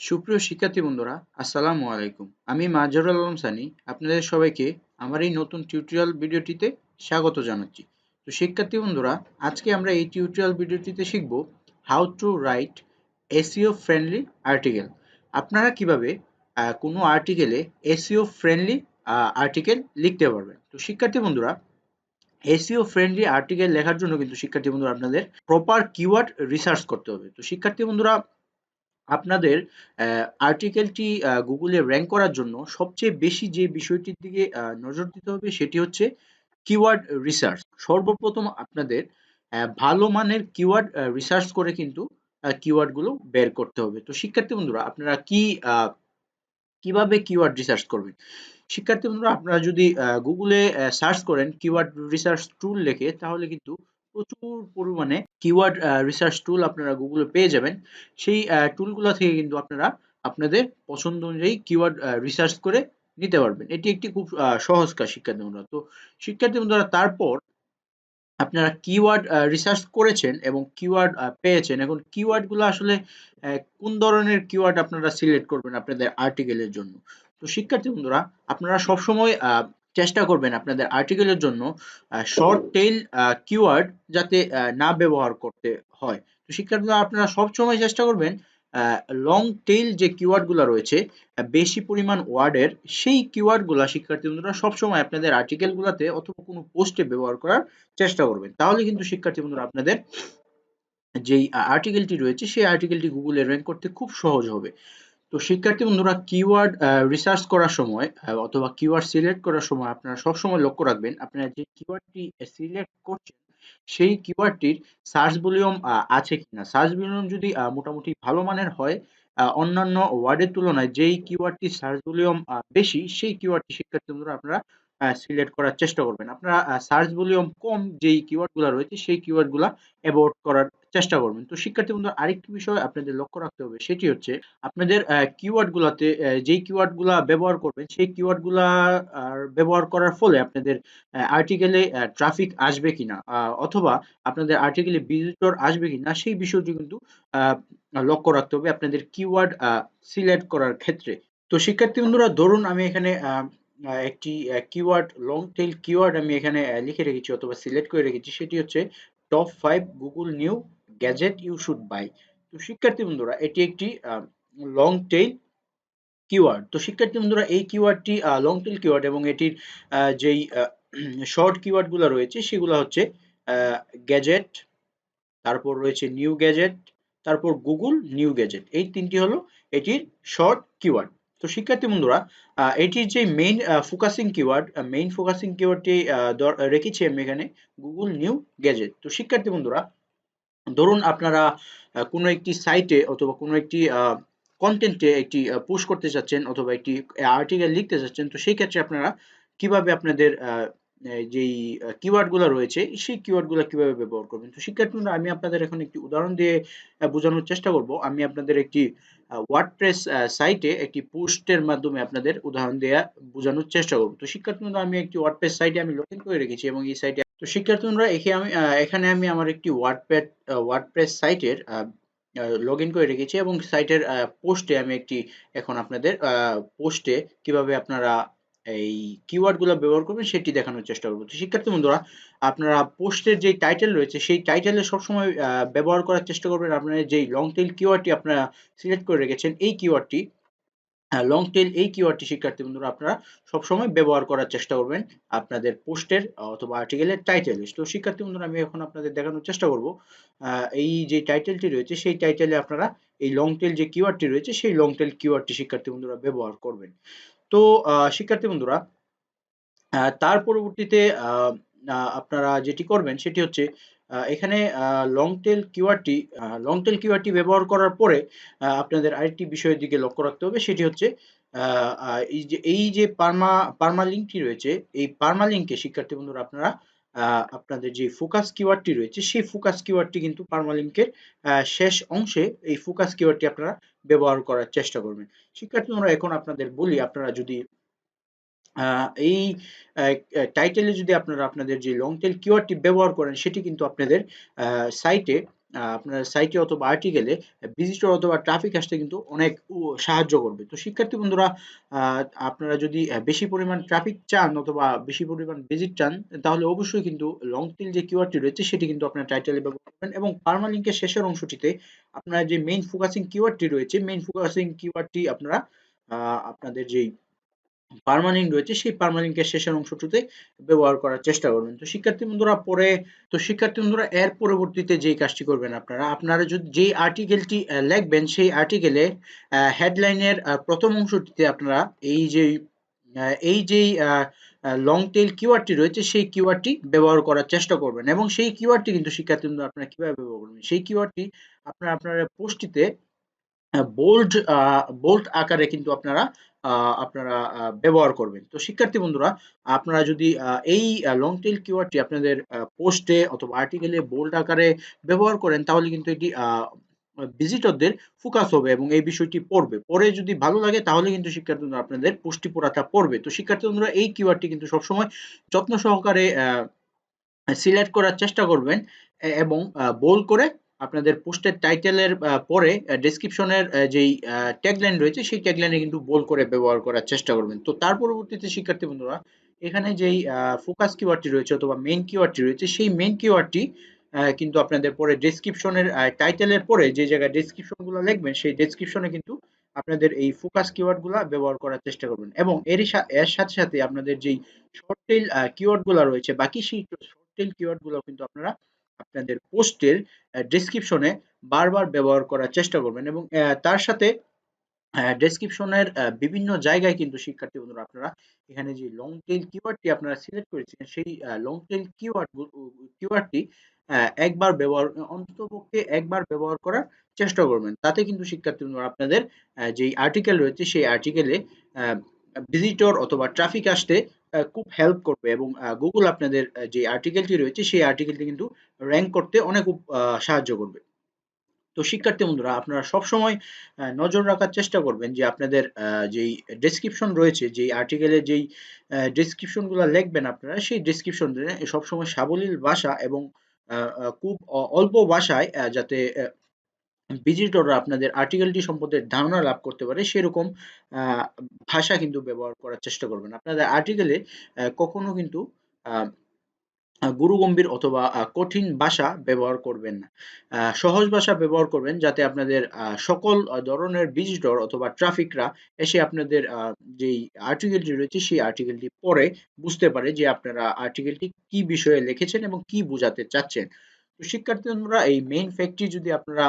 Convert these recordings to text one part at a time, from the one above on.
সুপ্রিয় শিক্ষার্থী বন্ধুরা, আসসালামু আলাইকুম। আমি মাজহারুল আলম সানি আপনাদের সবাইকে আমার এই নতুন টিউটোরিয়াল ভিডিওটিতে স্বাগত জানাচ্ছি। তো শিক্ষার্থী বন্ধুরা, আজকে আমরা এই টিউটোরিয়াল ভিডিওটিতে শিখব how to right SEO friendly article. আপনারা কিভাবে কোনো আর্টিকেলে এসইও ফ্রেন্ডলি আর্টিকেল লিখতে পারবেন। তো শিক্ষার্থী বন্ধুরা, এসইও ফ্রেন্ডলি আর্টিকেল লেখার জন্য কিন্তু শিক্ষার্থী বন্ধুরা আপনাদের প্রপার কিওয়ার্ড রিসার্চ করতে হবে। তো শিক্ষার্থী বন্ধুরা, আপনাদের আর্টিকেলটি গুগলে র‍্যাংক করার জন্য সবচেয়ে বেশি যে বিষয়টির দিকে নজর দিতে হবে সেটি হচ্ছে কিওয়ার্ড রিসার্চ। সর্বপ্রথম আপনাদের ভালো মানের কিওয়ার্ড রিসার্চ করে কিন্তু কিওয়ার্ডগুলো বের করতে হবে। তো শিক্ষার্থী বন্ধুরা, আপনারা কিভাবে কিওয়ার্ড রিসার্চ করবেন? শিক্ষার্থী বন্ধুরা, আপনারা যদি গুগলে সার্চ করেন কিওয়ার্ড রিসার্চ টুল লিখে, তাহলে কিন্তু প্রচুর পরিমাণে কিওয়ার্ড রিসার্চ টুল আপনারা গুগলে পেয়ে যাবেন। সেই টুলগুলা থেকে কিন্তু আপনারা আপনাদের পছন্দ অনুযায়ী কিওয়ার্ড রিসার্চ করে নিতে পারবেন। এটি একটি খুব সহজ কাজ শিক্ষার্থী বন্ধুরা। তো শিক্ষার্থী বন্ধুরা, তারপর আপনারা কিওয়ার্ড রিসার্চ করেছেন এবং কিওয়ার্ড পেয়েছেন। এখন কিওয়ার্ডগুলো আসলে কোন ধরনের কিওয়ার্ড আপনারা সিলেক্ট করবেন আপনাদের আর্টিকেলের জন্য। তো শিক্ষার্থী বন্ধুরা, আপনারা সবসময় চেষ্টা করবেন আপনাদের আর্টিকেলের জন্য শর্ট টেইল কিওয়ার্ড যাতে না ব্যবহার করতে হয়। তো শিক্ষার্থীরা, আপনারা সবসময় চেষ্টা করবেন লং টেইল যে কিওয়ার্ডগুলো রয়েছে, বেশি পরিমাণ ওয়ার্ডের, সেই কিওয়ার্ডগুলা শিক্ষার্থী বন্ধুরা সবসময় আপনাদের আর্টিকেলগুলোতে অথবা কোনো পোস্টে ব্যবহার করার চেষ্টা করবেন। তাহলে কিন্তু শিক্ষার্থী বন্ধুরা আপনাদের যেই আর্টিকেলটি রয়েছে সেই আর্টিকেলটি গুগলে র‍্যাংক করতে খুব সহজ হবে। তো শিক্ষার্থী বন্ধুরা, কিওয়ার্ড রিসার্চ করার সময় অথবা কিওয়ার্ড সিলেক্ট করার সময় আপনারা সবসময় লক্ষ্য রাখবেন আপনারা যে কিওয়ার্ডটি সিলেক্ট করছেন সেই কিওয়ার্ডটির সার্চ ভলিউম আছে কিনা। সার্চ ভলিউম যদি মোটামুটি ভালো মানের হয়, অন্যান্য ওয়ার্ডের তুলনায় যেই কিওয়ার্ডটির সার্চ ভলিউম বেশি, সেই কিওয়ার্ডটি শিক্ষার্থী বন্ধুরা আপনারা সিলেক্ট করার চেষ্টা করবেন। আপনারা সার্চ ভলিউম কম যেই কিওয়ার্ডগুলো রয়েছে সেই কিওয়ার্ডগুলা অ্যাভয়েড করার চেষ্টা করবেন। তো শিক্ষার্থী বন্ধুরা, আরেকটি বিষয় আপনাদের লক্ষ্য রাখতে হবে, সেটি হচ্ছে আপনাদের কিওয়ার্ডগুলাতে যেই কিওয়ার্ডগুলা ব্যবহার করবেন সেই কিওয়ার্ডগুলা ব্যবহার করার ফলে আপনাদের আর্টিকেলে ট্রাফিক আসবে কিনা, অথবা আপনাদের আর্টিকেলে ভিজিটর আসবে কিনা, সেই বিষয়টি কিন্তু লক্ষ্য রাখতে হবে আপনাদের কিওয়ার্ড সিলেক্ট করার ক্ষেত্রে। তো শিক্ষার্থী বন্ধুরা, ধরুন আমি এখানে একটি কিওয়ার্ড, লং টেইল কিওয়ার্ড আমি এখানে লিখে রেখেছি অথবা সিলেক্ট করে রেখেছি, সেটি হচ্ছে top 5 Google new gadget you should buy. তো শিক্ষার্থী বন্ধুরা, এটি একটি লং টেইল কিওয়ার্ড। তো শিক্ষার্থী বন্ধুরা, এই কিওয়ার্ডটি লং টেইল কিওয়ার্ড এবং এটির যেই শর্ট কিওয়ার্ডগুলো রয়েছে সেগুলো হচ্ছে গ্যাজেট, তারপর রয়েছে নিউ গ্যাজেট, তারপর গুগল নিউ গ্যাজেট। এই তিনটি হলো এটির শর্ট কিওয়ার্ড। তো শিক্ষার্থী বন্ধুরা, এটির যে মেইন ফোকাসিং কিওয়ার্ডটি রেখেছি আমি এখানে গুগল নিউ গ্যাজেট। তো শিক্ষার্থী বন্ধুরা, ধরুন আপনারা কোনো একটি সাইটে অথবা কোনো একটি কন্টেন্টে একটি পুশ করতে চাচ্ছেন অথবা একটি আর্টিকেল লিখতে চাচ্ছেন। তো সেই ক্ষেত্রে আপনারা কিভাবে আপনাদের যেই কিওয়ার্ডগুলো রয়েছে সেই কিওয়ার্ডগুলো কিভাবে ব্যবহার করবেন। তো শিক্ষার্থী বন্ধুরা, আমি আপনাদের এখন একটি উদাহরণ দিয়ে বোঝানোর চেষ্টা করব। আমি আপনাদের একটি ওয়ার্ডপ্রেস সাইটে একটি পোস্টের মাধ্যমে আপনাদের উদাহরণ দেয়া বোঝানোর চেষ্টা করব। তো শিক্ষার্থী বন্ধুরা, আমি একটি ওয়ার্ডপ্রেস সাইটে আমি লগইন করে রেখেছি এবং এই সাইটে, তো শিক্ষার্থী বন্ধুরা, এখানে আমি আমার একটি ওয়ার্ডপ্রেস সাইটের লগইন করে রেখেছি এবং সাইটের পোস্টে আমি একটি এখন আপনাদের পোস্টে কিভাবে আপনারা এই কিওয়ার্ডগুলো ব্যবহার করবেন সেটি দেখানোর চেষ্টা করব। তো শিক্ষার্থী বন্ধুরা, আপনারা পোস্টের যে টাইটেল রয়েছে সেই টাইটেলে সবসময় ব্যবহার করার চেষ্টা করবেন আপনারা যেই লং টেইল কিওয়ার্ডটি আপনারা সিলেক্ট করে রেখেছেন এই কিওয়ার্ডটি, লং টেইল এই কিওয়ার্ডটি শিক্ষার্থী বন্ধুরা আপনারা সবসময় ব্যবহার করার চেষ্টা করবেন আপনাদের পোস্টের অথবা আর্টিকেলের টাইটেলে। তো শিক্ষার্থী বন্ধুরা, আমি এখন আপনাদের দেখানোর চেষ্টা করব এই যে টাইটেলটি রয়েছে সেই টাইটেলে আপনারা এই লং টেইল যে কিওয়ার্ডটি রয়েছে সেই লং টেইল কিওয়ার্ডটি শিক্ষার্থী বন্ধুরা ব্যবহার করবেন। তো শিক্ষার্থী বন্ধুরা, তার পরবর্তীতে আপনারা যেটি করবেন সেটি হচ্ছে এখানে লং টেল কিওয়ার্ডটি ব্যবহার করার পরে আপনাদের আরেকটি বিষয়ের দিকে লক্ষ্য রাখতে হবে, সেটি হচ্ছে এই যে পার্মালিঙ্কটি রয়েছে, এই পার্মালিঙ্কে শিক্ষার্থী বন্ধুরা আপনারা আপনাদের যে ফোকাস কিওয়ার্ডটি রয়েছে সেই ফোকাস কিওয়ার্ডটি কিন্তু পার্মালিঙ্কের শেষ অংশে এই ফোকাস কিওয়ার্ডটি আপনারা ব্যবহার করার চেষ্টা করবেন। শিক্ষার্থী বন্ধুরা, এখন আপনাদের বলি, আপনারা যদি এই টাইটেলে যদি আপনারা আপনাদের যে লং টেল কিওয়ার্ডটি ব্যবহার করেন সেটি কিন্তু আপনাদের সাইটে আপনার সাইটে অথবা আর্টিকেলে ভিজিটর অথবা ট্রাফিক আসতে কিন্তু অনেক সাহায্য করবে। তো শিক্ষার্থী বন্ধুরা, আপনারা যদি বেশি পরিমাণ ট্রাফিক চান অথবা বেশি পরিমাণ ভিজিট চান, তাহলে অবশ্যই কিন্তু লং টেইল যে কিওয়ার্ডটি রয়েছে সেটি কিন্তু আপনার টাইটেলে ব্যবহার করবেন, এবং পারমালিঙ্কের শেষের অংশটিতে আপনার যে মেইন ফোকাসিং কিওয়ার্ডটি রয়েছে, মেইন ফোকাসিং কিওয়ার্ডটি আপনারা আপনাদের যেই পার্মালিঙ্ক রয়েছে সেই পার্মালিঙ্কের শেষের অংশটুতে ব্যবহার করার চেষ্টা করবেন। তো শিক্ষার্থী বন্ধুরা এর পরবর্তীতে যেই কাজটি করবেন, আপনারা যদি যেই আর্টিকেলটি লিখবেন সেই আর্টিকেলে হেডলাইনের প্রথম অংশটিতে আপনারা এই যে এই যেই লং টেইল কিওয়ার্ডটি রয়েছে সেই কিওয়ার্ডটি ব্যবহার করার চেষ্টা করবেন, এবং সেই কিওয়ার্ডটি কিন্তু শিক্ষার্থী বন্ধুরা আপনারা কিভাবে ব্যবহার করবেন, সেই কিওয়ার্ডটি আপনার পোস্টটিতে বোল্ড আকারে কিন্তু আপনারা ব্যবহার করবেন। তো শিক্ষার্থী বন্ধুরা, আপনারা যদি এই লং টেইল কিওয়ার্ডটি আপনাদের পোস্টে অথবা আর্টিকেলে বোল্ড আকারে ব্যবহার করেন, তাহলে কিন্তু এটি ভিজিটরদের ফোকাস হবে এবং এই বিষয়টি পড়ে যদি ভালো লাগে, তাহলে কিন্তু শিক্ষার্থী বন্ধুরা আপনাদের পোস্টটি পুরাটা পড়বে। তো শিক্ষার্থী বন্ধুরা, এই কিওয়ার্ডটি কিন্তু সবসময় যত্ন সহকারে সিলেক্ট করার চেষ্টা করবেন, এবং বোল্ড করে আপনাদের পোস্টের টাইটেলের পরে ডেসক্রিপশনের যেই ট্যাগলাইন রয়েছে সেই ট্যাগলাইনে কিন্তু বোল্ড করে ব্যবহার করার চেষ্টা করবেন। তো তার পরবর্তীতে শিক্ষার্থী বন্ধুরা, এখানে যেই ফোকাস কিওয়ার্ডটি রয়েছে অথবা মেইন কিওয়ার্ডটি রয়েছে, সেই মেইন কিওয়ার্ডটি কিন্তু আপনাদের পরে ডেসক্রিপশনের টাইটেলের পরে যে জায়গায় ডেসক্রিপশনগুলো লিখবেন সেই ডেসক্রিপশনে কিন্তু আপনাদের এই ফোকাস কিওয়ার্ডগুলো ব্যবহার করার চেষ্টা করবেন, এবং এর সাথে সাথে আপনাদের যেই শর্ট টেইল কিওয়ার্ডগুলো রয়েছে, বাকি সেই শর্ট টেইল কিওয়ার্ডগুলো কিন্তু আপনারা আপনাদের পোস্টের ডেসক্রিপশনে বারবার ব্যবহার করার চেষ্টা করবেন, এবং তার সাথে ডেসক্রিপশনের বিভিন্ন জায়গায় কিন্তু শিক্ষার্থী বন্ধুরা আপনারা এখানে যে লং টেইল কিওয়ার্ডটি আপনারা সিলেক্ট করেছিলেন সেই লং টেইল কিওয়ার্ডটি অন্ততপক্ষে একবার ব্যবহার করার চেষ্টা করবেন। তাতে কিন্তু শিক্ষার্থী বন্ধুরা আপনাদের যেই আর্টিকেল রয়েছে সেই আর্টিকেলে ভিজিটর অথবা ট্রাফিক আসতে খুব হেল্প করবে, এবং গুগল আপনাদের যে আর্টিকেলটি রয়েছে সেই আর্টিকেলটি কিন্তু র‍্যাংক করতে অনেক সাহায্য করবে। তো শিক্ষার্থী বন্ধুরা, আপনারা সবসময় নজর রাখার চেষ্টা করবেন যে আপনাদের যেই ডেসক্রিপশন রয়েছে, যেই আর্টিকেলের যেই ডেসক্রিপশনগুলো লিখবেন আপনারা, সেই ডেসক্রিপশন সবসময় সাবলীল ভাষা এবং খুব অল্প ভাষায় যাতে ভিজিটররা আপনাদের আর্টিকেলটি সম্পর্কে ধারণা লাভ করতে পারে সেরকম আহ, ভাষা কিন্তু ব্যবহার করার চেষ্টা করবেন। আপনাদের আর্টিকেলে কখনো কিন্তু আহ, গুরুগম্ভীর অথবা কঠিন ভাষা ব্যবহার করবেন না। সহজ ভাষা ব্যবহার করবেন, যাতে আপনাদের সকল ধরনের ভিজিটর অথবা ট্রাফিকরা এসে আপনাদের যেই আর্টিকেলটি রয়েছে সেই আর্টিকেলটি পড়ে বুঝতে পারে যে আপনারা আর্টিকেলটি কি বিষয়ে লিখেছেন এবং কি বোঝাতে চাচ্ছেন। তো শিক্ষার্থী বন্ধুরা, এই মেইন ফ্যাক্টটি যদি আপনারা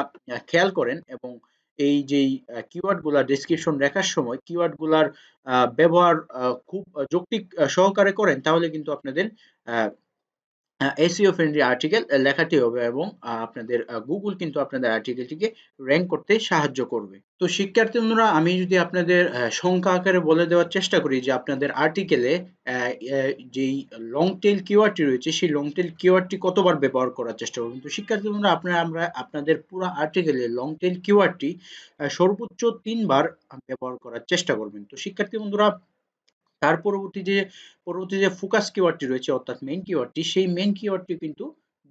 খেয়াল করেন এবং এই যেই কিওয়ার্ড গুলা ডেসক্রিপশন লেখার সময় কিওয়ার্ড গুলার ব্যবহার খুব যৌক্তিক সহকারে করেন, তাহলে কিন্তু আপনাদের আহ, এসইও ফ্রেন্ডলি আর্টিকেল লেখাটি হবে, এবং আপনাদের গুগল কিন্তু আপনাদের আর্টিকেলটিকে র‍্যাংক করতে সাহায্য করবে। তো শিক্ষার্থী বন্ধুরা, আমি যদি আপনাদের সংখ্যা আকারে বলে দেওয়ার চেষ্টা করি যে আপনাদের আর্টিকেলে যেই লং টেইল কিওয়ার্ডটি রয়েছে সেই লং টেইল কিওয়ার্ডটি কতবার ব্যবহার করার চেষ্টা করবেন। তো শিক্ষার্থী বন্ধুরা, আমরা আপনাদের পুরো আর্টিকেলে লং টেইল কিওয়ার্ডটি সর্বোচ্চ ৩ বার ব্যবহার করার চেষ্টা করবেন। তো শিক্ষার্থী বন্ধুরা, তার পরবর্তী যে ফোকাস কিওয়ার্ডটি রয়েছে অর্থাৎ মেইন কিওয়ার্ডটি, সেই মেইন কিওয়ার্ডটি কিন্তু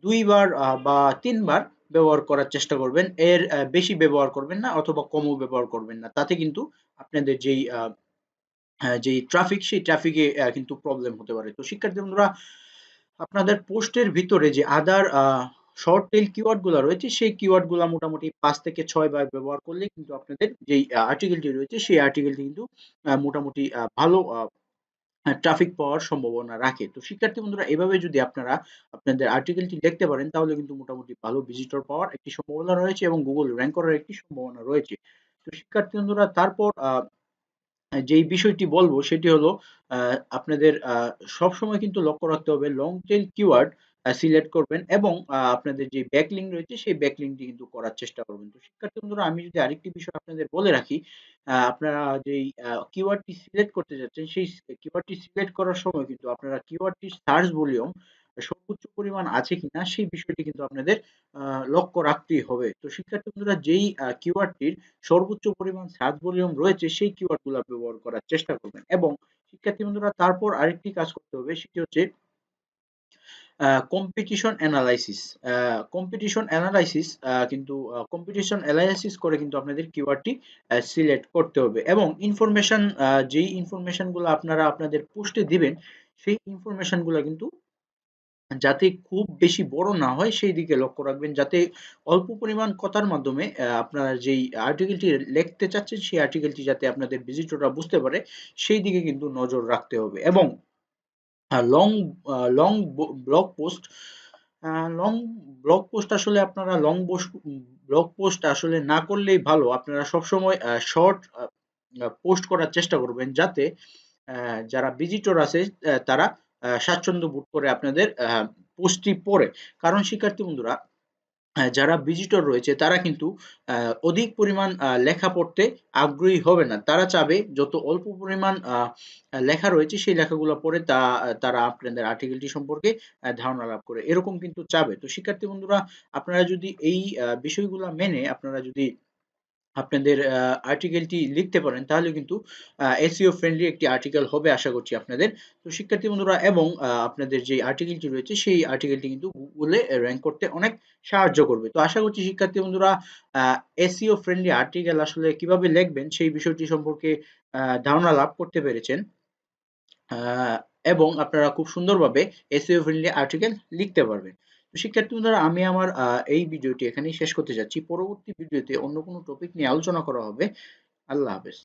২ বার বা ৩ বার ব্যবহার করার চেষ্টা করবেন। এর বেশি ব্যবহার করবেন না অথবা কমও ব্যবহার করবেন না। তাতে কিন্তু আপনাদের যেই ট্রাফিক সেই ট্রাফিকে কিন্তু প্রবলেম হতে পারে। তো শিক্ষার্থী বন্ধুরা, আপনাদের পোস্টের ভিতরে যে আদার শর্ট টেইল কিওয়ার্ড গুলা রয়েছে সেই কিওয়ার্ড গুলা মোটামুটি ৫ থেকে ৬ বার ব্যবহার করলে কিন্তু আপনাদের যেই আর্টিকেলটি রয়েছে সেই আর্টিকেলটি কিন্তু মোটামুটি ভালো ট্রাফিক পাওয়ার সম্ভাবনা রাখে। তো শিক্ষার্থী বন্ধুরা, এভাবে যদি আপনারা আপনাদের আর্টিকেলটি লিখতে পারেন, তাহলে কিন্তু মোটামুটি ভালো ভিজিটর পাওয়ার একটি সম্ভাবনা রয়েছে এবং গুগল র‍্যাংক করার একটি সম্ভাবনা রয়েছে। তো শিক্ষার্থী বন্ধুরা, তারপর যেই বিষয়টি বলবো সেটি হলো আপনাদের সবসময় কিন্তু লক্ষ্য রাখতে হবে লং টেইল কিওয়ার্ড সিলেক্ট করবেন, এবং আপনাদের যে ব্যাকলিঙ্ক রয়েছে সেই ব্যাকলিঙ্কটি কিন্তু করার চেষ্টা করবেন। তো শিক্ষার্থী বন্ধুরা, আমি যদি আরেকটি বিষয় আপনাদের বলে রাখি, আপনারা যেই কিওয়ার্ডটি সিলেক্ট করতে যাচ্ছেন সেই কিওয়ার্ডটি সিলেক্ট করার সময় কিন্তু আপনারা কিওয়ার্ডটির সার্চ ভলিউম সর্বোচ্চ পরিমাণ আছে কিনা সেই বিষয়টি কিন্তু আপনাদের লক্ষ্য রাখতেই হবে। তো শিক্ষার্থী বন্ধুরা, যেই কিওয়ার্ডটির সর্বোচ্চ পরিমাণ সার্চ ভলিউম রয়েছে সেই কিওয়ার্ডগুলো ব্যবহার করার চেষ্টা করবেন, এবং শিক্ষার্থী বন্ধুরা তারপর আরেকটি কাজ করতে হবে, সেটি হচ্ছে কম্পিটিশন অ্যানালাইসিস। কম্পিটিশন অ্যানালাইসিস কিন্তু কম্পিটিশন অ্যানালাইসিস করে কিন্তু আপনাদের কিওয়ার্ডটি সিলেক্ট করতে হবে এবং ইনফরমেশন যেই ইনফরমেশনগুলো আপনারা আপনাদের পোস্টে দিবেন সেই ইনফরমেশনগুলো কিন্তু যাতে খুব বেশি বড় না হয় সেই দিকে লক্ষ্য রাখবেন, যাতে অল্প পরিমাণ কথার মাধ্যমে আপনারা যেই আর্টিকেলটি লিখতে চাচ্ছেন সেই আর্টিকেলটি যাতে আপনাদের ভিজিটররা বুঝতে পারে সেই দিকে কিন্তু নজর রাখতে হবে। এবং long long blog post long blog post আসলে আপনারা ব্লগ পোস্ট আসলে না করলেই ভালো। আপনারা সবসময় শর্ট পোস্ট করার চেষ্টা করবেন যাতে যারা ভিজিটর আছে তারা স্বাচ্ছন্দ্য বোধ করে আপনাদের পোস্টটি পড়ে। কারণ শিক্ষার্থী বন্ধুরা, যারা ভিজিটর রয়েছে তারা কিন্তু অধিক পরিমাণ লেখা পড়তে আগ্রহী হবে না। তারা চাবে যত অল্প পরিমাণ লেখা রয়েছে সেই লেখাগুলো পড়ে তারা আপনাদের আর্টিকেলটি সম্পর্কে ধারণা লাভ করে। এরকম কিন্তু চাবে। তো শিক্ষার্থী বন্ধুরা, আপনারা যদি এই বিষয়গুলা মেনে আপনারা যদি আপনাদের আর্টিকেলটি লিখতে পারেন তাহলে কিন্তু SEO ফ্রেন্ডলি একটি আর্টিকেল হবে আশা করছি আপনাদের। তো শিক্ষার্থী বন্ধুরা, এবং আপনাদের যে আর্টিকেলটি রয়েছে সেই আর্টিকেলটি কিন্তু গুগলে র‍্যাংক করতে অনেক সাহায্য করবে। তো আশা করছি শিক্ষার্থী বন্ধুরা আ SEO ফ্রেন্ডলি আর্টিকেল আসলে কিভাবে লিখবেন সেই বিষয়টি সম্পর্কে ধারণা লাভ করতে পেরেছেন। আ এবং আপনারা খুব সুন্দরভাবে SEO ফ্রেন্ডলি আর্টিকেল লিখতে পারবেন। তো শিক্ষার্থী বন্ধুরা, আমি আমার এই ভিডিওটি এখানেই শেষ করতে যাচ্ছি। পরবর্তী ভিডিওতে অন্য কোনো টপিক নিয়ে আলোচনা করা হবে। আল্লাহ হাফেজ।